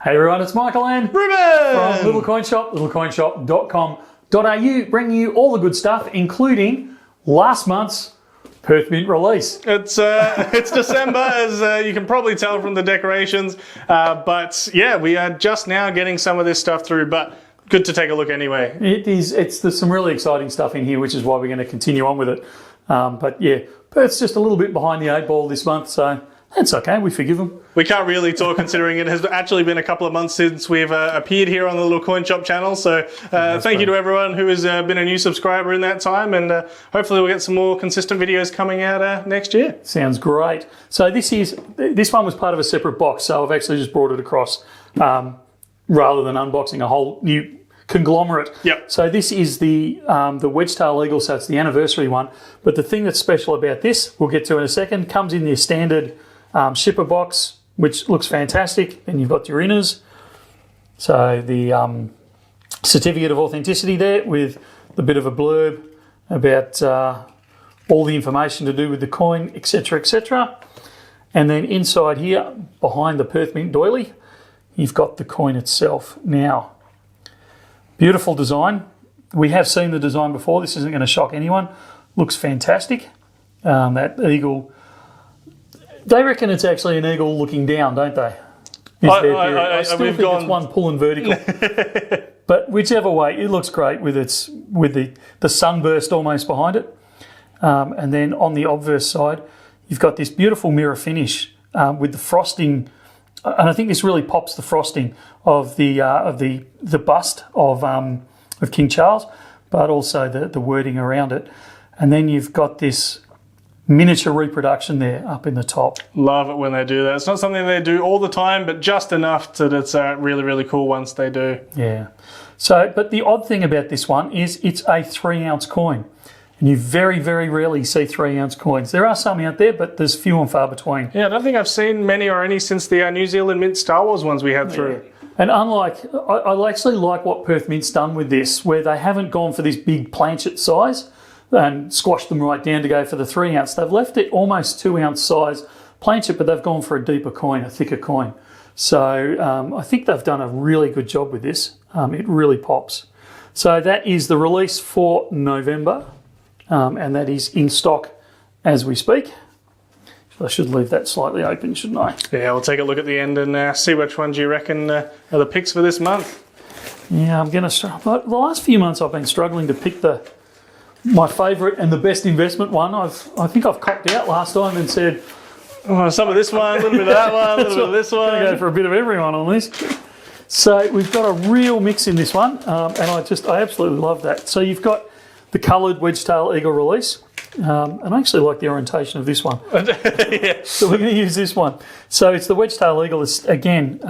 Hey everyone, it's Michael and Ruben from Little Coin Shop, littlecoinshop.com.au, bringing you all the good stuff, including last month's Perth Mint release. It's December, as you can probably tell from the decorations, but yeah, we are just now getting some of this stuff through, but good to take a look anyway. There's some really exciting stuff in here, which is why we're going to continue on with it. But yeah, Perth's just a little bit behind the 8 ball this month, so that's okay, we forgive them. We can't really talk considering it has actually been a couple of months since we've appeared here on the Little Coin Shop channel. So thank you to everyone who has been a new subscriber in that time, and hopefully we'll get some more consistent videos coming out next year. Sounds great. So this one was part of a separate box, so I've actually just brought it across rather than unboxing a whole new conglomerate. Yep. So this is the Wedge-Tailed Eagle, so it's the anniversary one. But the thing that's special about this, we'll get to in a second, comes in the standard shipper box, which looks fantastic. Then you've got your inners. So the certificate of authenticity there with the bit of a blurb about all the information to do with the coin, etc., etc. And then inside here, behind the Perth Mint doily, you've got the coin itself. Now, beautiful design. We have seen the design before. This isn't going to shock anyone. Looks fantastic. That eagle, they reckon it's actually an eagle looking down, don't they? I still think it's one pulling vertical. But whichever way, it looks great with the sunburst almost behind it. And then on the obverse side, you've got this beautiful mirror finish with the frosting. And I think this really pops the frosting of the bust of King Charles, but also the wording around it. And then you've got this miniature reproduction there up in the top. Love it when they do that. It's not something they do all the time, but just enough that it's really, really cool once they do. Yeah. So, but the odd thing about this one is it's a 3-ounce coin. And you very, very rarely see 3-ounce coins. There are some out there, but there's few and far between. Yeah, I don't think I've seen many or any since the New Zealand Mint Star Wars ones we had through. And unlike, I actually like what Perth Mint's done with this, where they haven't gone for this big planchet size and squashed them right down to go for the 3-ounce. They've left it almost 2-ounce size planchet, but they've gone for a deeper coin, a thicker coin. So I think they've done a really good job with this. It really pops. So that is the release for November. And that is in stock as we speak. So I should leave that slightly open, shouldn't I? Yeah, we'll take a look at the end and see which ones you reckon are the picks for this month. Yeah, I'm going to struggle. But the last few months I've been struggling to pick my favourite and the best investment one. I think I've copped out last time and said, some of this one, a little bit of that one, a little bit of this one. I'm going to go for a bit of everyone on this. So we've got a real mix in this one, and I absolutely love that. So you've got the coloured Wedge-Tailed Eagle release. And I actually like the orientation of this one. Yeah. So we're going to use this one. So it's the Wedge-Tailed Eagle. It's, again,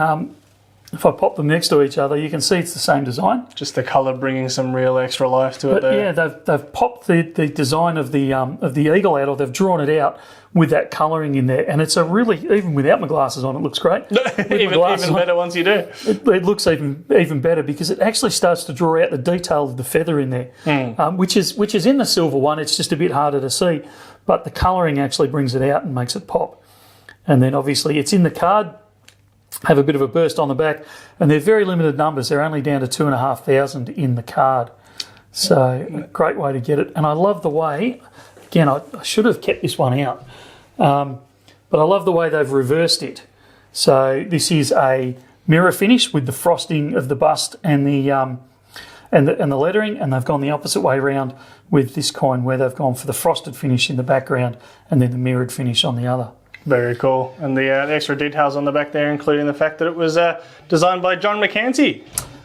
if I pop them next to each other, you can see it's the same design. Just the colour bringing some real extra life to it there. Yeah, they've popped the design of the eagle out, or they've drawn it out with that colouring in there. And it's a really, even without my glasses on, it looks great. even better once you do. It looks even better because it actually starts to draw out the detail of the feather in there, which is in the silver one. It's just a bit harder to see, but the colouring actually brings it out and makes it pop. And then obviously it's in the card. Have a bit of a burst on the back, and they're very limited numbers. They're only down to 2,500 in the card. So a great way to get it. And I love the way, again, I should have kept this one out, but I love the way they've reversed it. So this is a mirror finish with the frosting of the bust and the lettering, and they've gone the opposite way around with this coin, where they've gone for the frosted finish in the background and then the mirrored finish on the other. Very cool. And the extra details on the back there, including the fact that it was designed by John McCanty.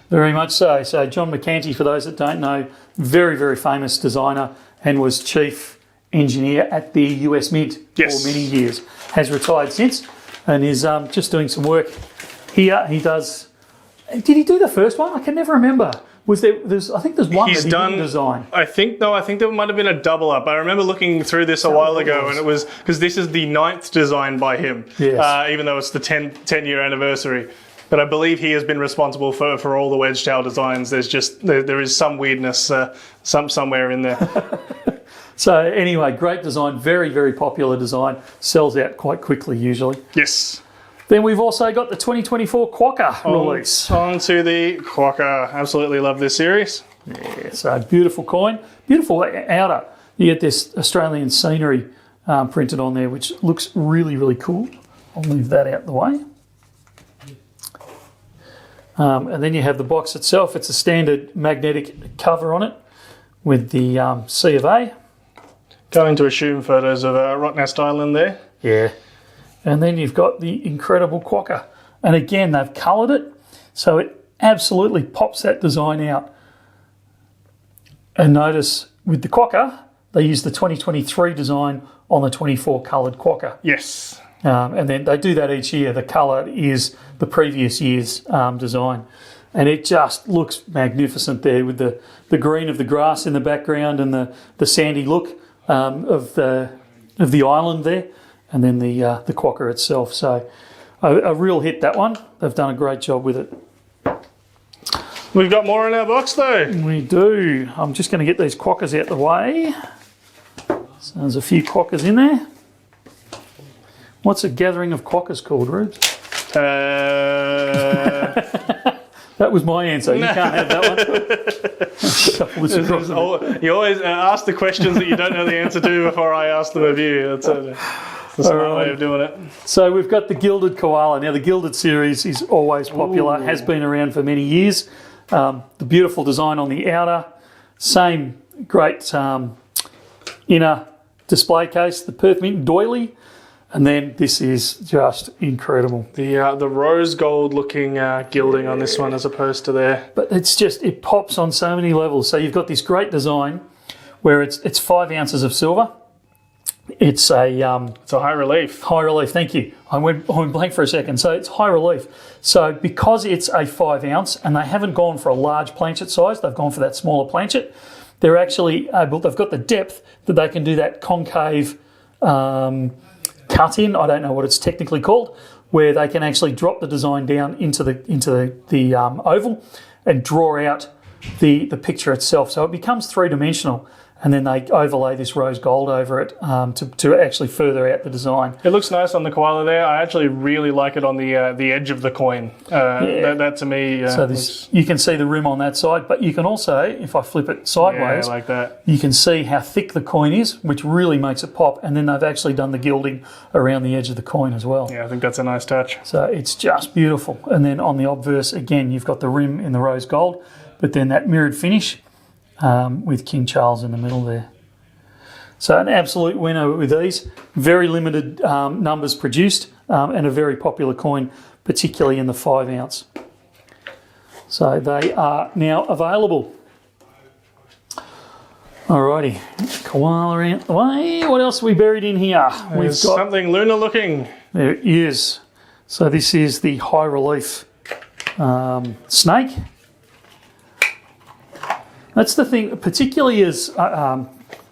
Very much so. So John McCanty, for those that don't know, very, very famous designer and was chief engineer at the US Mint for many years. Has retired since and is just doing some work here. He does... Did he do the first one? I can never remember. I think there's one that he didn't design. I think there might have been a double up. I remember looking through this a while ago, and it was because this is the 9th design by him, even though it's the 10-year anniversary. But I believe he has been responsible for all the Wedge-Tail designs. There is some weirdness somewhere in there. So anyway, great design, very, very popular design. Sells out quite quickly usually. Yes. Then we've also got the 2024 Quokka Release. On to the Quokka. Absolutely love this series. Yeah, so beautiful coin. Beautiful outer. You get this Australian scenery printed on there, which looks really, really cool. I'll move that out the way. And then you have the box itself. It's a standard magnetic cover on it with the C of A. Going to assume photos of Rottnest Island there. Yeah. And then you've got the incredible Quokka. And again, they've coloured it, so it absolutely pops that design out. And notice with the Quokka, they use the 2023 design on the 24 coloured Quokka. Yes. And then they do that each year. The colour is the previous year's design. And it just looks magnificent there with the green of the grass in the background and the sandy look of the island there. And then the Quokka itself. So a real hit, that one. They've done a great job with it. We've got more in our box though. We do. I'm just going to get these Quokkas out the way. So there's a few Quokkas in there. What's a gathering of Quokkas called, Rubes? That was my answer. You can't have that one. You always ask the questions that you don't know the answer to before I ask them of you. That's a smart way of doing it. So we've got the Gilded Koala. Now the Gilded series is always popular, has been around for many years. The beautiful design on the outer, same great inner display case, the Perth Mint doily, and then this is just incredible. The rose gold looking gilding on this one as opposed to there. But it pops on so many levels. So you've got this great design where it's 5 ounces of silver. It's a high relief. High relief, thank you. I went blank for a second. So it's high relief. So because it's a 5 ounce and they haven't gone for a large planchet size, they've gone for that smaller planchet, they're actually able, they've got the depth that they can do that concave cut in, I don't know what it's technically called, where they can actually drop the design down into the oval and draw out the picture itself. So it becomes three-dimensional. And then they overlay this rose gold over it to actually further out the design. It looks nice on the Koala there. I actually really like it on the edge of the coin. That to me... so you can see the rim on that side, but you can also, if I flip it sideways, like that, you can see how thick the coin is, which really makes it pop. And then they've actually done the gilding around the edge of the coin as well. Yeah, I think that's a nice touch. So it's just beautiful. And then on the obverse, again, you've got the rim in the rose gold, but then that mirrored finish with King Charles in the middle there. So an absolute winner with these. Very limited numbers produced and a very popular coin, particularly in the 5 ounce. So they are now available. Alrighty, Koala out the way. What else have we buried in here? We've got something lunar looking. There it is. So this is the high relief snake. That's the thing, particularly as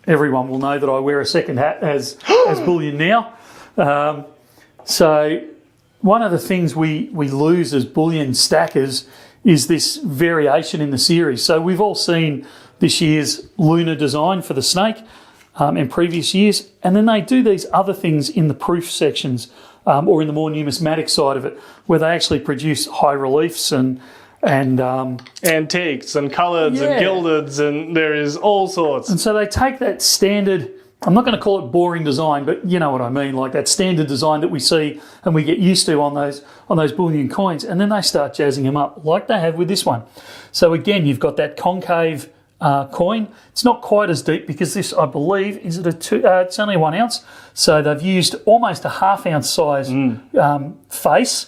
everyone will know that I wear a second hat as bullion now. So one of the things we lose as bullion stackers is this variation in the series. So we've all seen this year's Lunar design for the snake in previous years, and then they do these other things in the proof sections or in the more numismatic side of it, where they actually produce high reliefs and antiques and coloured and gildeds, and there is all sorts. And so they take that standard, I'm not going to call it boring design, but you know what I mean, like that standard design that we see and we get used to on those bullion coins, and then they start jazzing them up like they have with this one. So again, you've got that concave coin. It's not quite as deep because this, I believe, it's only 1 ounce. So they've used almost a ½ ounce size face.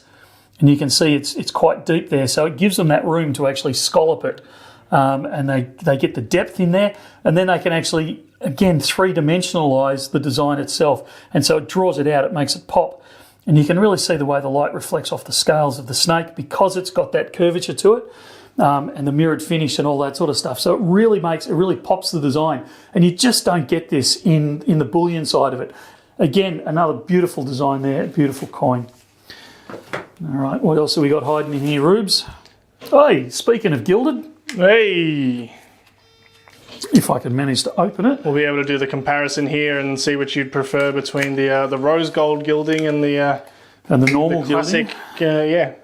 And you can see it's quite deep there, so it gives them that room to actually scallop it. And they get the depth in there, and then they can actually, again, three-dimensionalise the design itself. And so it draws it out, it makes it pop. And you can really see the way the light reflects off the scales of the snake because it's got that curvature to it, and the mirrored finish and all that sort of stuff. So it really pops the design. And you just don't get this in the bullion side of it. Again, another beautiful design there, beautiful coin. All right, what else have we got hiding in here, Rubes? Hey, speaking of Gilded. Hey! If I can manage to open it. We'll be able to do the comparison here and see what you'd prefer between the rose gold gilding and the And the normal classic, yeah.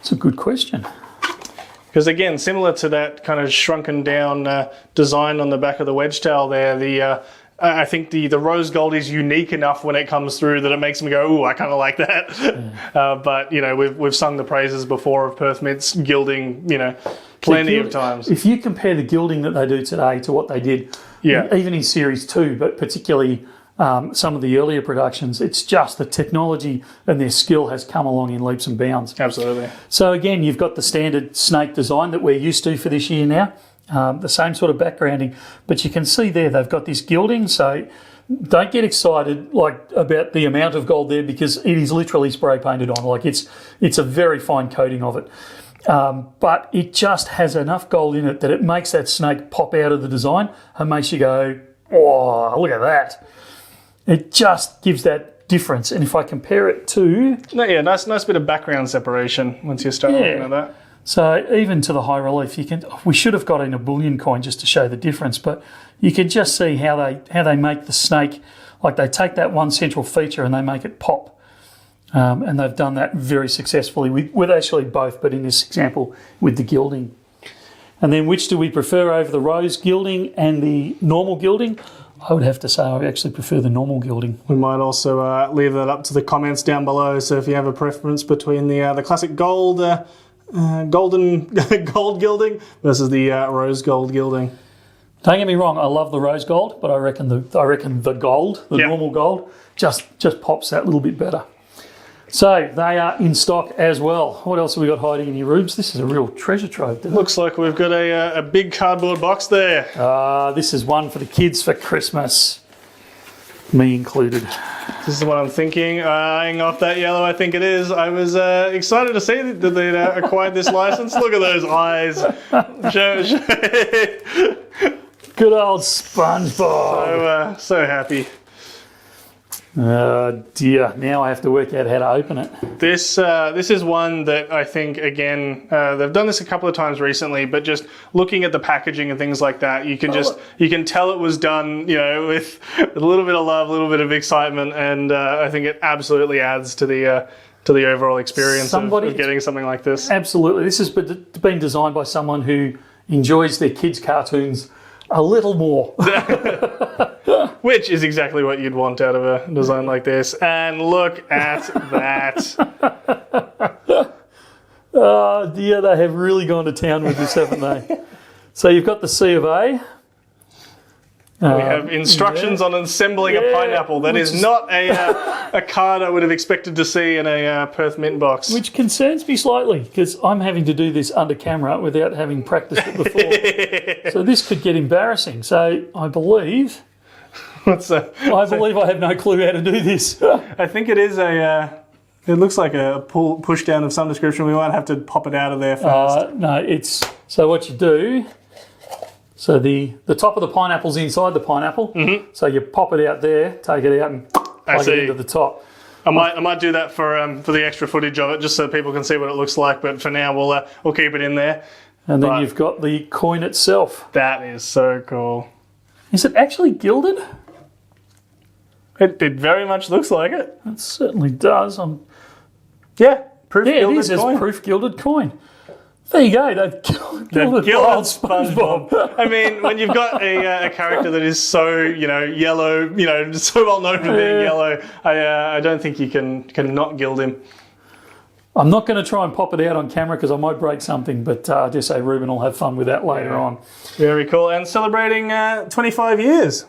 It's a good question. Because again, similar to that kind of shrunken down design on the back of the Wedge-Tail there, I think the rose gold is unique enough when it comes through that it makes me go, ooh, I kind of like that. Yeah. But, you know, we've sung the praises before of Perth Mint's gilding, you know, plenty of times. If you compare the gilding that they do today to what they did, even in Series 2, but particularly some of the earlier productions, it's just the technology and their skill has come along in leaps and bounds. Absolutely. So again, you've got the standard snake design that we're used to for this year now. The same sort of backgrounding, but you can see there they've got this gilding, so don't get excited about the amount of gold there because it is literally spray painted on. Like it's a very fine coating of it, but it just has enough gold in it that it makes that snake pop out of the design and makes you go, oh, look at that. It just gives that difference. And if I compare it to... nice bit of background separation once you start looking at that. So even to the high relief, we should have got in a bullion coin just to show the difference, but you can just see how they make the snake, like they take that one central feature and they make it pop. And they've done that very successfully with actually both, but in this example with the gilding. And then which do we prefer over the rose gilding and the normal gilding? I would have to say I actually prefer the normal gilding. We might also leave that up to the comments down below, so if you have a preference between the classic gold... golden gold gilding versus the rose gold gilding. Don't get me wrong, I love the rose gold, but I reckon the gold, normal gold, just pops that little bit better. So they are in stock as well. What else have we got hiding in your rooms? This is a real treasure trove. Looks like we've got a big cardboard box there. This is one for the kids for Christmas, me included. This is what I'm thinking. Eyeing off that yellow, I think it is. I was excited to see that they'd acquired this license. Look at those eyes. Good old SpongeBob. So happy. Dear, now I have to work out how to open it. This is one that I think, again, they've done this a couple of times recently, but just looking at the packaging and things like that, you can tell it was done, you know, with a little bit of love, a little bit of excitement, and I think it absolutely adds to the overall experience of getting something like this. Absolutely. This has been designed by someone who enjoys their kids' cartoons a little more. Which is exactly what you'd want out of a design like this. And look at that. Oh dear, they have really gone to town with this, haven't they? So you've got the C of A. We have instructions on assembling a pineapple. That is not a card I would have expected to see in a Perth Mint box. Which concerns me slightly, because I'm having to do this under camera without having practiced it before. So this could get embarrassing. So I believe... I have no clue how to do this. I think it is it looks like a push down of some description. We might have to pop it out of there first. No, so what you do... So the top of the pineapple's inside the pineapple. Mm-hmm. So you pop it out there, take it out, and plug it into the top. I might do that for the extra footage of it, just so people can see what it looks like. But for now, we'll keep it in there. And then you've got the coin itself. That is so cool. Is it actually gilded? It very much looks like it. It certainly does. Proof gilded it is. coin. It's proof gilded coin. There you go. They've gilded old SpongeBob. I mean, when you've got a character that is so yellow, so well known for being yellow, I don't think you can not gild him. I'm not going to try and pop it out on camera because I might break something, but just say Ruben will have fun with that later on. Very cool. And celebrating 25 years.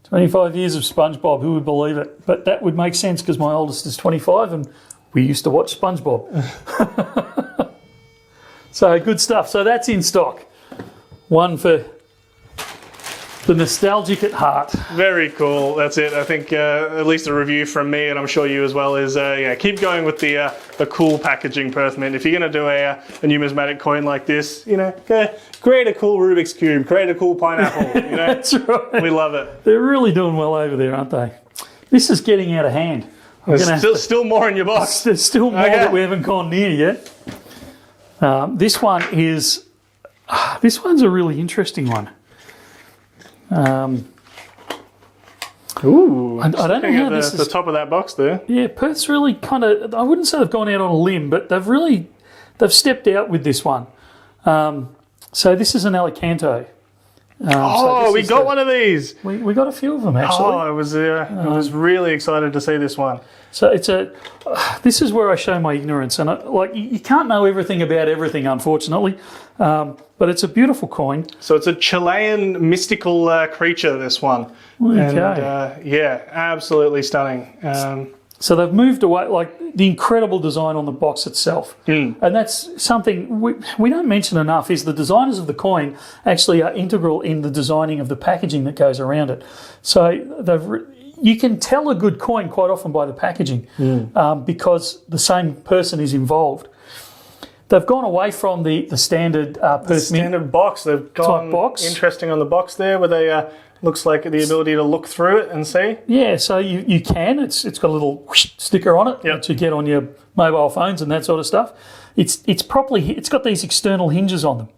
25 years of SpongeBob. Who would believe it? But that would make sense because my oldest is 25 and we used to watch SpongeBob. So good stuff. So that's in stock. One for the nostalgic at heart. Very cool. That's it. I think at least a review from me, and I'm sure you as well, is keep going with the cool packaging, Perth Mint. If you're going to do a numismatic coin like this, create a cool Rubik's Cube, create a cool pineapple. That's right. We love it. They're really doing well over there, aren't they? This is getting out of hand. There's still more in your box. There's still more that we haven't gone near yet. This one's a really interesting one. Ooh. I don't know how this is... The top of that box there. Yeah, Perth's really kind of... I wouldn't say they've gone out on a limb, but they've stepped out with this one. So this is an Alicanto. So we got one of these. We got a few of them, actually. Oh, I was really excited to see this one. So this is where I show my ignorance, and you can't know everything about everything, unfortunately. But it's a beautiful coin. So it's a Chilean mystical creature, this one. Okay. And yeah, absolutely stunning. So they've moved away, like the incredible design on the box itself. And that's something we don't mention enough, is the designers of the coin actually are integral in the designing of the packaging that goes around it. So you can tell a good coin quite often by the packaging because the same person is involved. They've gone away from the standard Perth standard box. They've gone interesting on the box there, where they looks like the ability to look through it and see. Yeah, so you can. It's got a little whoosh sticker on it that you get on your mobile phones and that sort of stuff. It's got these external hinges on them,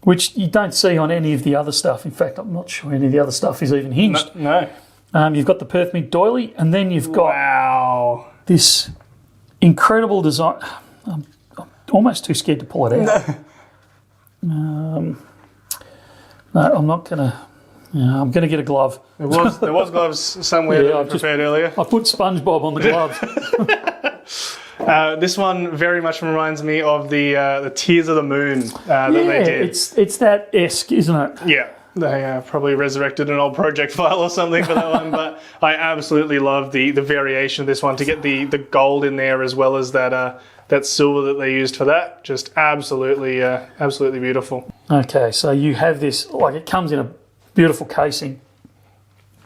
which you don't see on any of the other stuff. In fact, I'm not sure any of the other stuff is even hinged. No. You've got the Perth Mint doily, and then you've got this incredible design. I'm almost too scared to pull it out. No, I'm not going to... I'm going to get a glove. There was gloves somewhere that I prepared earlier. I put SpongeBob on the gloves. This one very much reminds me of the Tears of the Moon that they did. It's that esque, isn't it? Yeah. They probably resurrected an old project file or something for that one, but I absolutely love the variation of this one, to get the gold in there as well as that silver that they used for that. Just absolutely beautiful. Okay, so you have this, like, it comes in a beautiful casing.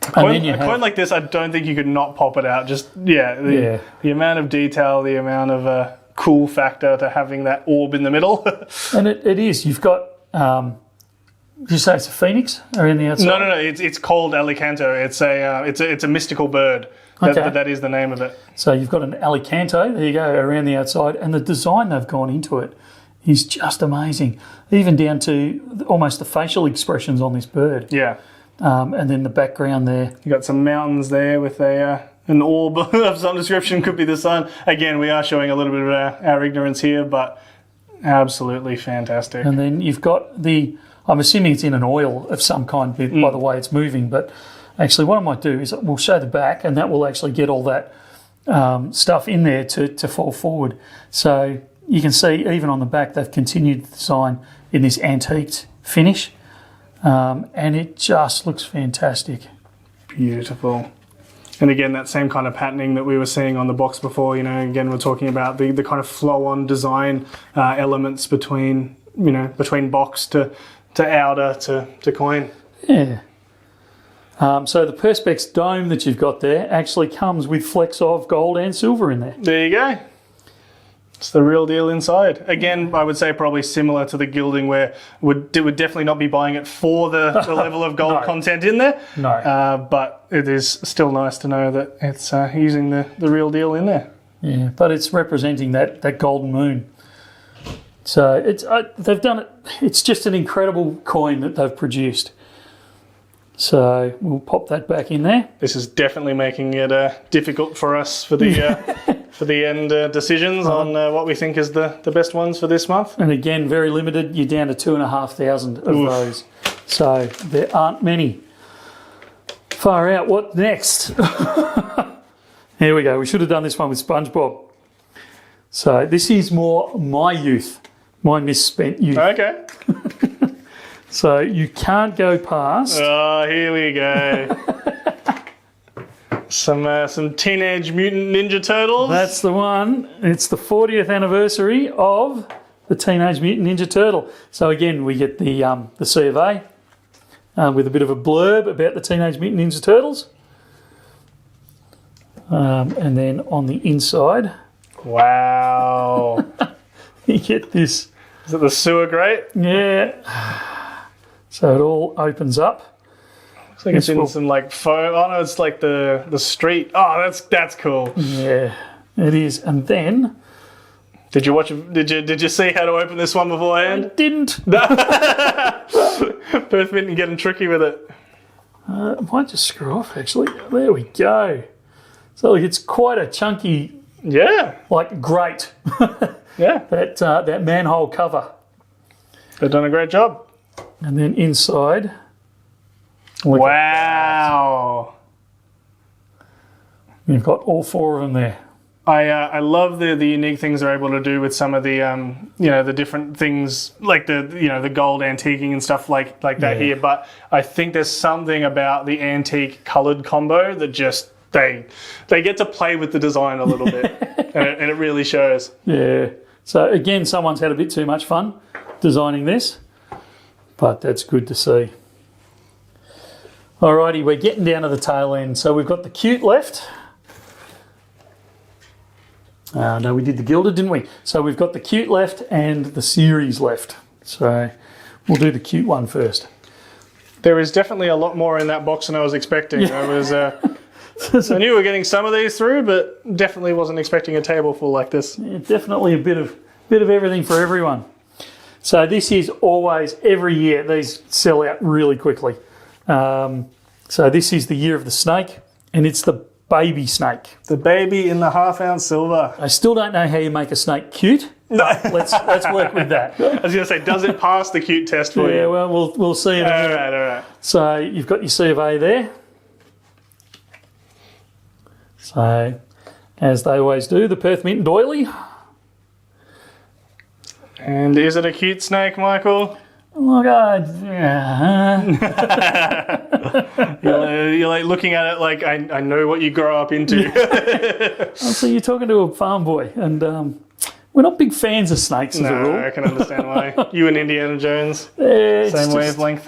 A coin like this, I don't think you could not pop it out. Just, the amount of detail, the amount of cool factor to having that orb in the middle. And it is. You've got... did you say it's a phoenix around the outside? No. It's called Alicanto. It's a mystical bird. That is the name of it. So you've got an Alicanto, there you go, around the outside, and the design they've gone into it is just amazing, even down to almost the facial expressions on this bird. Yeah. And then the background there. You got some mountains there with an orb of some description, could be the sun. Again, we are showing a little bit of our ignorance here, but absolutely fantastic. And then you've got I'm assuming it's in an oil of some kind by the way it's moving, but actually what I might do is we'll show the back, and that will actually get all that stuff in there to fall forward. So you can see even on the back they've continued the design in this antiqued finish, and it just looks fantastic. Beautiful. And again, that same kind of patterning that we were seeing on the box before, again, we're talking about the kind of flow-on design elements between box to outer to coin. Yeah. So the Perspex dome that you've got there actually comes with flecks of gold and silver in there. There you go. It's the real deal inside. Again, I would say probably similar to the gilding, where would definitely not be buying it for the level of gold content in there. No. But it is still nice to know that it's using the real deal in there. Yeah, but it's representing that golden moon. So they've done it. It's just an incredible coin that they've produced. So we'll pop that back in there. This is definitely making it difficult for us for the for the end decisions on what we think is the best ones for this month. And again, very limited. You're down to 2,500 of those. So there aren't many. Far out. What next? Here we go. We should have done this one with SpongeBob. So this is more my youth, my misspent youth. Okay. So you can't go past. Oh, here we go. Some Teenage Mutant Ninja Turtles. That's the one. It's the 40th anniversary of the Teenage Mutant Ninja Turtle. So again, we get the C of A with a bit of a blurb about the Teenage Mutant Ninja Turtles. And then on the inside... Wow. You get this. Is it the sewer grate? Yeah. So it all opens up. Looks like it's in some like foam. Oh no, it's like the street. Oh, that's cool. Yeah, it is. And then, did you see how to open this one beforehand? I didn't. Perth Mint getting tricky with it. I might just screw off, actually. There we go. So look, it's quite a chunky, like grate. Yeah. That manhole cover. They've done a great job. And then inside. Wow. You've got all 4 of them there. I love the unique things they're able to do with some of the the different things like the gold antiquing and stuff like that here. But I think there's something about the antique coloured combo that just they get to play with the design a little bit, and it really shows. Yeah. So again, someone's had a bit too much fun designing this, but that's good to see. Alrighty, we're getting down to the tail end. So we've got the cute left. No, we did the Gilded, didn't we? So we've got the cute left and the series left. So we'll do the cute one first. There is definitely a lot more in that box than I was expecting. I was, I knew we were getting some of these through, but definitely wasn't expecting a table full like this. Yeah, definitely a bit of everything for everyone. So this is always, every year, these sell out really quickly. So this is the year of the snake, and it's the baby snake. The baby in the half-ounce silver. I still don't know how you make a snake cute. Let's work with that. I was going to say, does it pass the cute test for you? Yeah, well, we'll see in a minute. All right. So you've got your C of A there. So, as they always do, the Perth Mint and Oily. And is it a cute snake, Michael? Look, You're like looking at it like, I know what you grow up into. So you're talking to a farm boy, and we're not big fans of snakes as a rule. I can understand why. You and Indiana Jones, same wavelength.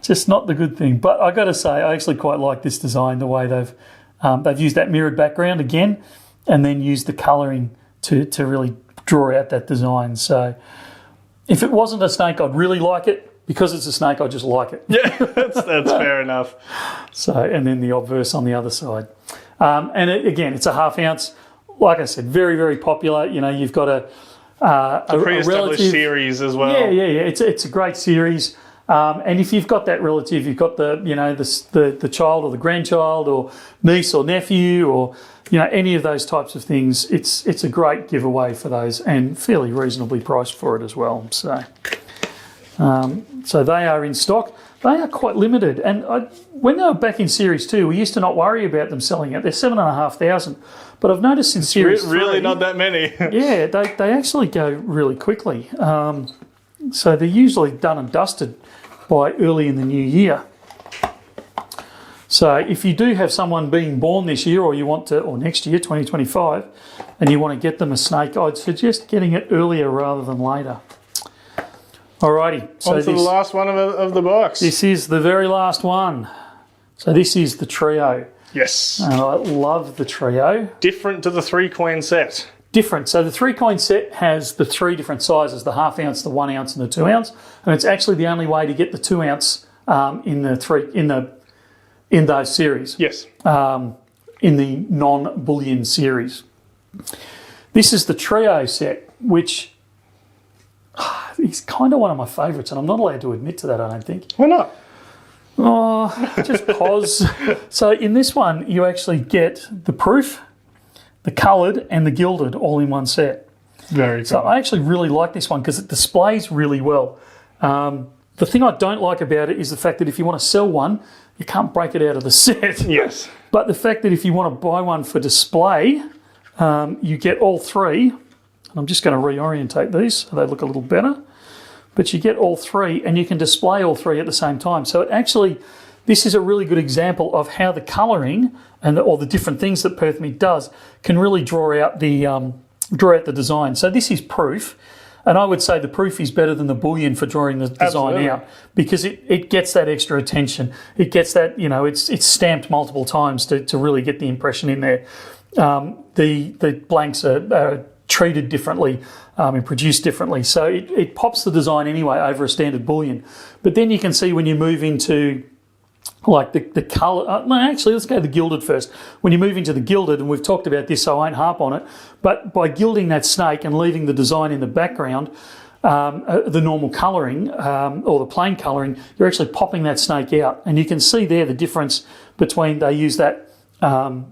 Just not the good thing. But I got to say, I actually quite like this design, the way they've used that mirrored background again, and then used the colouring to really draw out that design. So if it wasn't a snake, I'd really like it. Because it's a snake, I just like it. Yeah, that's fair enough. So, and then the obverse on the other side. And again, it's a half ounce. Like I said, very, very popular. You know, you've got a pre-established series as well. Yeah. It's a great series. And if you've got that relative, you've got the child or the grandchild or niece or nephew or any of those types of things, it's a great giveaway for those and fairly reasonably priced for it as well. So they are in stock. They are quite limited. And when they were back in Series 2, we used to not worry about them selling out. They're 7,500. But I've noticed in Series 3... Really not that many. Yeah, they actually go really quickly. So they're usually done and dusted by early in the new year. So if you do have someone being born this year or next year, 2025, and you want to get them a snake, I'd suggest getting it earlier rather than later. Alrighty. So on to the last one of the box. This is the very last one. So this is the trio. Yes. And I love the trio. Different to the 3-coin set. Different. So the 3-coin set has the 3 different sizes, the half ounce, the 1 ounce and the 2 ounce. And it's actually the only way to get the 2 ounce in those series. Yes. In the non-bullion series. This is the trio set, which is kind of one of my favourites, and I'm not allowed to admit to that, I don't think. Why not? Oh, just pause. So in this one, you actually get the proof, the coloured, and the gilded all in one set. Very cool. So I actually really like this one because it displays really well. The thing I don't like about it is the fact that if you want to sell one, you can't break it out of the set. Yes. But the fact that if you want to buy one for display, you get all 3. And I'm just going to reorientate these so they look a little better. But you get all 3 and you can display all 3 at the same time. So this is a really good example of how the colouring and all the different things that Perth Mint does can really draw out the design. So this is proof. And I would say the proof is better than the bullion for drawing the design out because it gets that extra attention. It gets that, it's stamped multiple times to really get the impression in there. The blanks are treated differently and produced differently. So it pops the design anyway over a standard bullion. But then you can see when you move into like the colour... actually, let's go to the gilded first. When you move into the gilded, and we've talked about this, so I won't harp on it, but by gilding that snake and leaving the design in the background, the normal colouring or the plain colouring, you're actually popping that snake out. And you can see there the difference between, they use that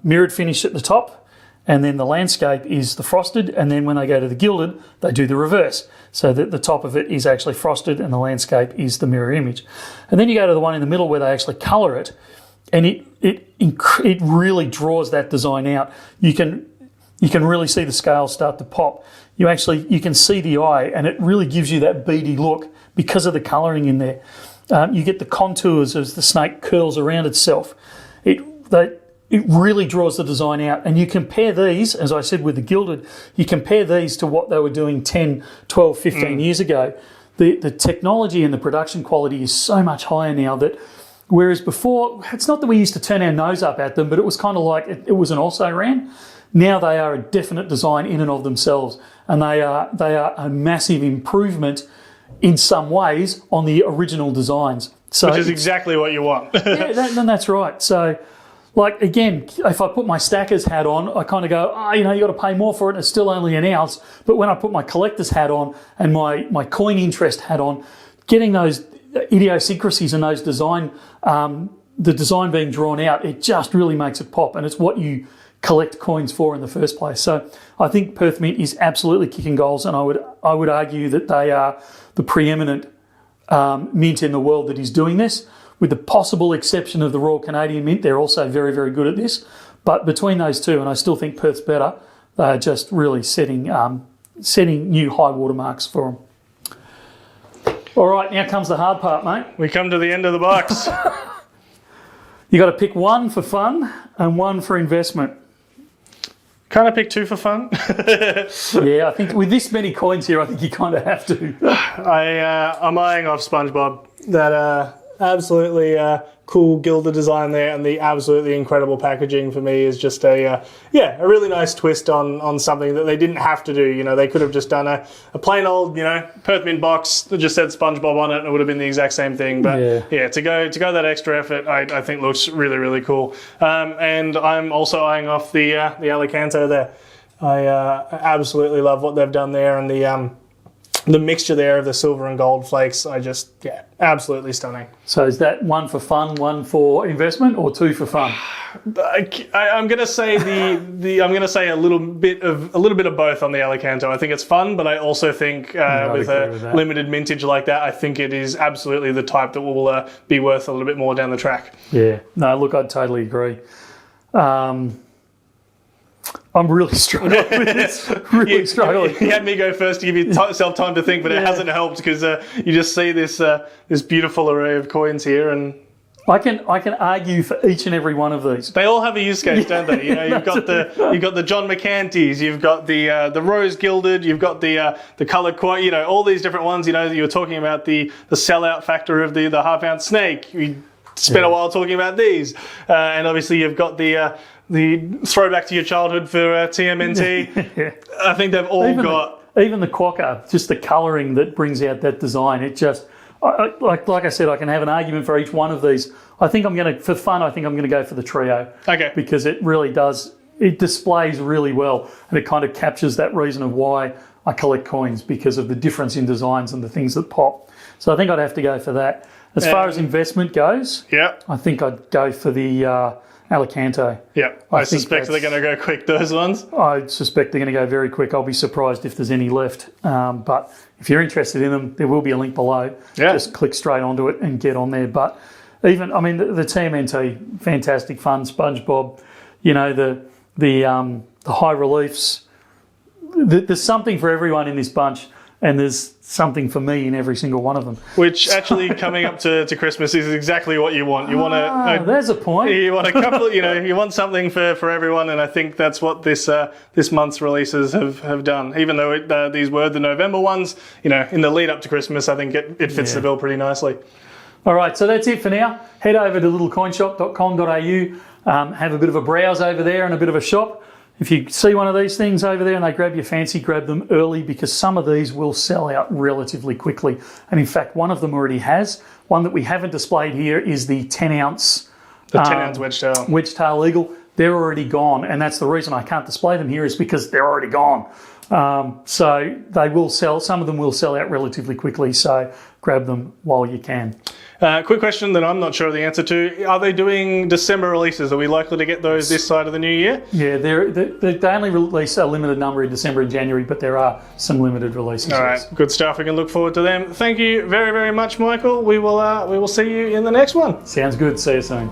mirrored finish at the top, and then the landscape is the frosted, and then when they go to the gilded, they do the reverse, so that the top of it is actually frosted and the landscape is the mirror image. And then you go to the one in the middle where they actually colour it, and it really draws that design out. You can really see the scales start to pop. You can see the eye, and it really gives you that beady look because of the colouring in there. You get the contours as the snake curls around itself. It really draws the design out. And you compare these, as I said, with the gilded, you compare these to what they were doing 10, 12, 15 years ago. The technology and the production quality is so much higher now that, whereas before, it's not that we used to turn our nose up at them, but it was kind of like it was an also-ran. Now they are a definite design in and of themselves, and they are a massive improvement in some ways on the original designs. So which is exactly what you want. Yeah, that's right. So, like, again, if I put my stacker's hat on, I kind of go, you got to pay more for it, and it's still only an ounce. But when I put my collector's hat on and my coin interest hat on, getting those idiosyncrasies and those design, the design being drawn out, it just really makes it pop, and it's what you collect coins for in the first place. So I think Perth Mint is absolutely kicking goals, and I would argue that they are the preeminent mint in the world that is doing this. With the possible exception of the Royal Canadian Mint, they're also very, very good at this. But between those two, and I still think Perth's better, they are just really setting new high watermarks for them. All right, now comes the hard part, mate. We come to the end of the box. You got to pick one for fun and one for investment. Can't I pick two for fun? Yeah, I think with this many coins here, I think you kind of have to. I'm eyeing off SpongeBob. That absolutely cool Gilded design there, and the absolutely incredible packaging for me is just a really nice twist on something that they didn't have to do. They could have just done a plain old Perth Mint box that just said SpongeBob on it, and it would have been the exact same thing. But to go that extra effort, I think looks really, really cool. And I'm also eyeing off the Alicanto there. I absolutely love what they've done there, and the mixture there of the silver and gold flakes, absolutely stunning. So is that one for fun, one for investment, or two for fun? I'm going to say I'm going to say a little bit of both on the Alicanto. I think it's fun, but I also think with a limited mintage like that, I think it is absolutely the type that will be worth a little bit more down the track. Yeah, no, look, I'd totally agree. I'm really struggling with this. Really struggling. You had me go first to give yourself time to think, but it hasn't helped because you just see this beautiful array of coins here, and I can argue for each and every one of these. They all have a use case, don't they? You've got the John McCanty's, you've got the rose gilded, you've got the coloured Quokka, all these different ones. You were talking about the sellout factor of the half-ounce snake. We spent a while talking about these, and obviously you've got the throwback to your childhood for TMNT. I think they've all even the Quokka, just the colouring that brings out that design. It just, like I said, I can have an argument for each one of these. For fun, I think I'm going to go for the trio. Okay. Because it really does, it displays really well, and it kind of captures that reason of why I collect coins, because of the difference in designs and the things that pop. So I think I'd have to go for that. As far as investment goes, I think I'd go for the Alicanto. Yeah, I suspect they're going to go quick, those ones. I suspect they're going to go very quick. I'll be surprised if there's any left. But if you're interested in them, there will be a link below. Yeah. Just click straight onto it and get on there. But the TMNT, fantastic fun. SpongeBob, the high reliefs. There's something for everyone in this bunch. And there's something for me in every single one of them. Which actually, coming up to Christmas, is exactly what you want. You want there's a point. You want a couple. You want something for everyone, and I think that's what this month's releases have done. Even though these were the November ones, in the lead up to Christmas, I think it fits the bill pretty nicely. All right, so that's it for now. Head over to littlecoinshop.com.au. Have a bit of a browse over there and a bit of a shop. If you see one of these things over there and they grab your fancy, grab them early, because some of these will sell out relatively quickly. And in fact, one of them already has. One that we haven't displayed here is the 10-ounce... The 10-ounce Wedge-Tailed. Wedge-Tailed Eagle. they're already gone, and that's the reason I can't display them here is because they're already gone. So they will sell. Some of them will sell out relatively quickly, so grab them while you can. Quick question that I'm not sure of the answer to. Are they doing December releases? Are we likely to get those this side of the new year? Yeah, they only release a limited number in December and January, but there are some limited releases. All right, good stuff. We can look forward to them. Thank you very, very much, Michael. We will see you in the next one. Sounds good. See you soon.